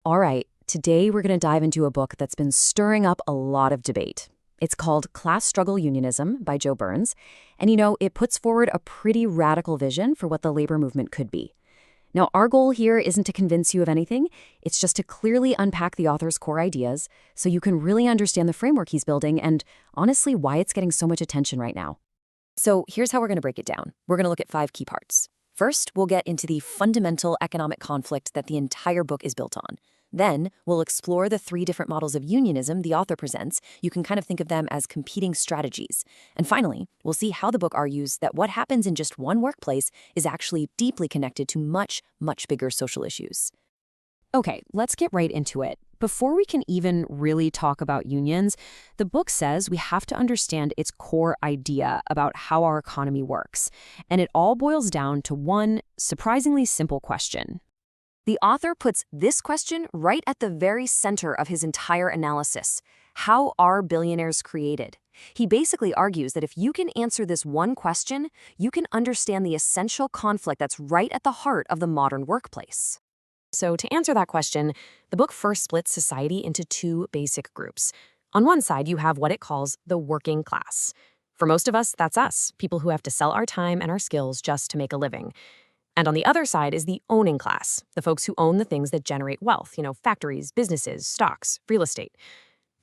All right, today we're going to dive into a book that's been stirring up a lot of debate. It's called Struggle Unionism by Joe Burns, and it puts forward a pretty radical vision for what the labor movement could be. Now, our goal here isn't to convince you of anything, it's just to clearly unpack the author's core ideas so you can really understand the framework he's building and, honestly, why it's getting so much attention right now. So here's how we're going to break it down. We're going to look at 5 key parts. First, we'll get into the fundamental economic conflict that the entire book is built on. Then, we'll explore the 3 different models of unionism the author presents. You can kind of think of them as competing strategies. And finally, we'll see how the book argues that what happens in just one workplace is actually deeply connected to much, much bigger social issues. Okay, let's get right into it. Before we can even really talk about unions, the book says we have to understand its core idea about how our economy works. And it all boils down to one surprisingly simple question. The author puts this question right at the very center of his entire analysis. How are billionaires created? He basically argues that if you can answer this one question, you can understand the essential conflict that's right at the heart of the modern workplace. So to answer that question, the book first splits society into 2 basic groups. On one side, you have what it calls the working class. For most of us, that's us, people who have to sell our time and our skills just to make a living. And on the other side is the owning class, the folks who own the things that generate wealth, factories, businesses, stocks, real estate.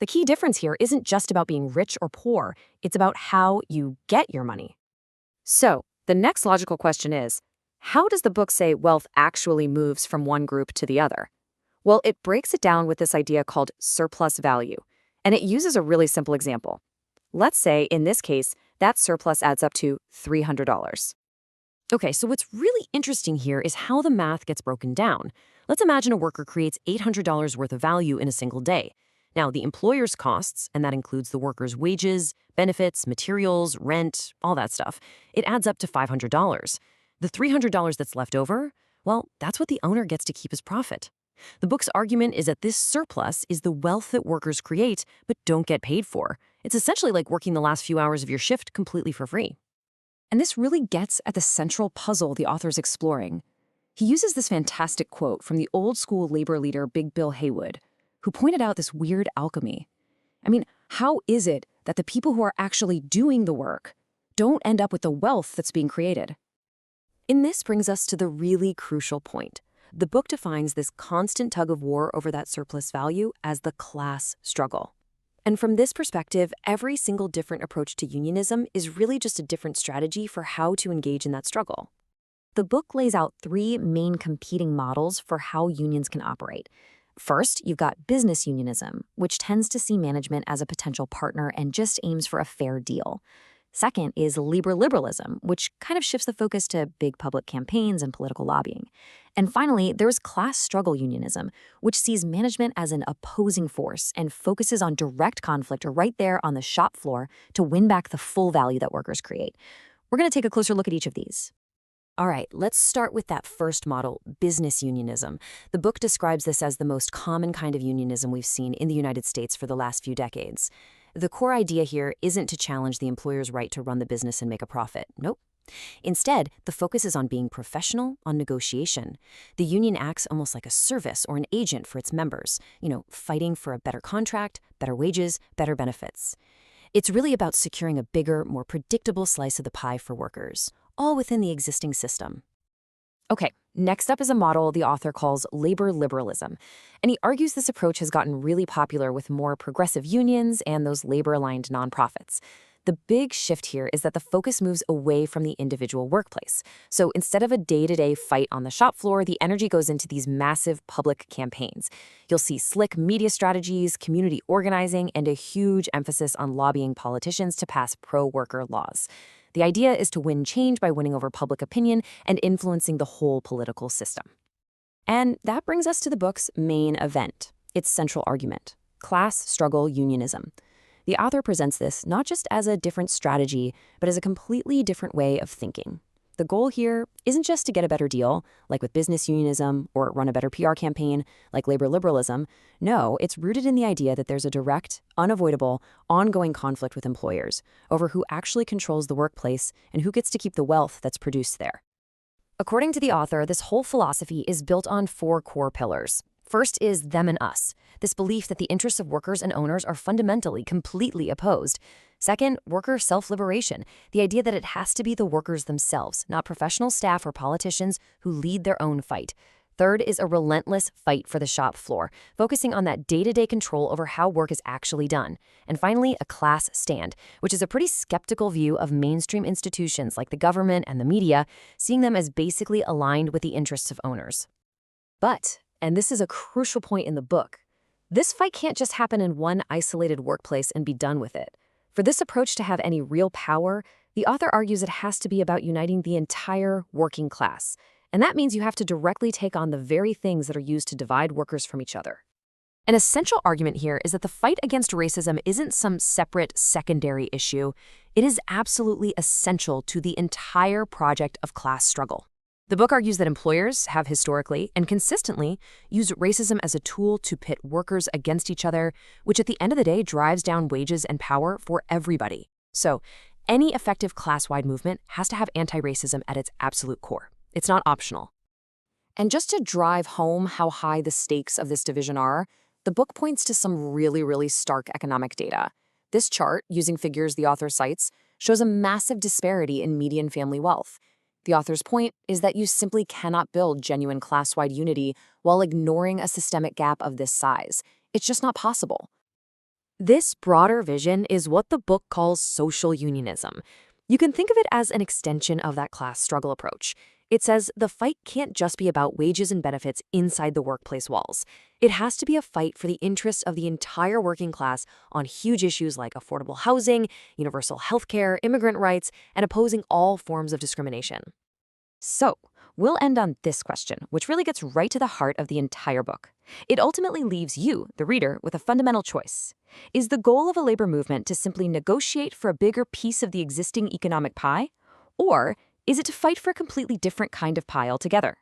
The key difference here isn't just about being rich or poor, it's about how you get your money. So, the next logical question is, how does the book say wealth actually moves from one group to the other? Well, it breaks it down with this idea called surplus value, and it uses a really simple example. Let's say, in this case, that surplus adds up to $300. Okay, so what's really interesting here is how the math gets broken down. Let's imagine a worker creates $800 worth of value in a single day. Now, the employer's costs, and that includes the worker's wages, benefits, materials, rent, all that stuff, it adds up to $500. The $300 that's left over, well, that's what the owner gets to keep as profit. The book's argument is that this surplus is the wealth that workers create but don't get paid for. It's essentially like working the last few hours of your shift completely for free. And this really gets at the central puzzle the author's exploring. He uses this fantastic quote from the old-school labor leader Big Bill Haywood, who pointed out this weird alchemy. I mean, how is it that the people who are actually doing the work don't end up with the wealth that's being created? And this brings us to the really crucial point. The book defines this constant tug-of-war over that surplus value as the class struggle. And from this perspective, every single different approach to unionism is really just a different strategy for how to engage in that struggle. The book lays out 3 main competing models for how unions can operate. First, you've got business unionism, which tends to see management as a potential partner and just aims for a fair deal. Second is labor liberalism, which kind of shifts the focus to big public campaigns and political lobbying. And finally, there's class struggle unionism, which sees management as an opposing force and focuses on direct conflict right there on the shop floor to win back the full value that workers create. We're going to take a closer look at each of these. All right, let's start with that first model, business unionism. The book describes this as the most common kind of unionism we've seen in the United States for the last few decades. The core idea here isn't to challenge the employer's right to run the business and make a profit. Nope. Instead, the focus is on being professional, on negotiation. The union acts almost like a service or an agent for its members, fighting for a better contract, better wages, better benefits. It's really about securing a bigger, more predictable slice of the pie for workers, all within the existing system. Okay, next up is a model the author calls labor liberalism, and he argues this approach has gotten really popular with more progressive unions and those labor-aligned nonprofits. The big shift here is that the focus moves away from the individual workplace. So instead of a day-to-day fight on the shop floor, the energy goes into these massive public campaigns. You'll see slick media strategies, community organizing, and a huge emphasis on lobbying politicians to pass pro-worker laws. The idea is to win change by winning over public opinion and influencing the whole political system. And that brings us to the book's main event, its central argument, class struggle unionism. The author presents this not just as a different strategy, but as a completely different way of thinking. The goal here isn't just to get a better deal, like with business unionism, or run a better PR campaign, like labor liberalism. No, it's rooted in the idea that there's a direct, unavoidable, ongoing conflict with employers over who actually controls the workplace and who gets to keep the wealth that's produced there. According to the author, this whole philosophy is built on 4 core pillars. First is them and us, this belief that the interests of workers and owners are fundamentally completely opposed. Second, worker self-liberation, the idea that it has to be the workers themselves, not professional staff or politicians who lead their own fight. Third is a relentless fight for the shop floor, focusing on that day-to-day control over how work is actually done. And finally, a class stand, which is a pretty skeptical view of mainstream institutions like the government and the media, seeing them as basically aligned with the interests of owners. But, and this is a crucial point in the book, this fight can't just happen in one isolated workplace and be done with it. For this approach to have any real power, the author argues it has to be about uniting the entire working class. And that means you have to directly take on the very things that are used to divide workers from each other. An essential argument here is that the fight against racism isn't some separate secondary issue. It is absolutely essential to the entire project of class struggle. The book argues that employers have historically and consistently used racism as a tool to pit workers against each other, which at the end of the day drives down wages and power for everybody. So, any effective class-wide movement has to have anti-racism at its absolute core. It's not optional. And just to drive home how high the stakes of this division are, the book points to some really stark economic data. This chart, using figures the author cites, shows a massive disparity in median family wealth. The author's point is that you simply cannot build genuine class-wide unity while ignoring a systemic gap of this size. It's just not possible. This broader vision is what the book calls social unionism. You can think of it as an extension of that class struggle approach. It says the fight can't just be about wages and benefits inside the workplace walls. It has to be a fight for the interests of the entire working class on huge issues like affordable housing, universal healthcare, immigrant rights, and opposing all forms of discrimination. So, we'll end on this question, which really gets right to the heart of the entire book. It ultimately leaves you, the reader, with a fundamental choice. Is the goal of a labor movement to simply negotiate for a bigger piece of the existing economic pie? Or is it to fight for a completely different kind of pie altogether?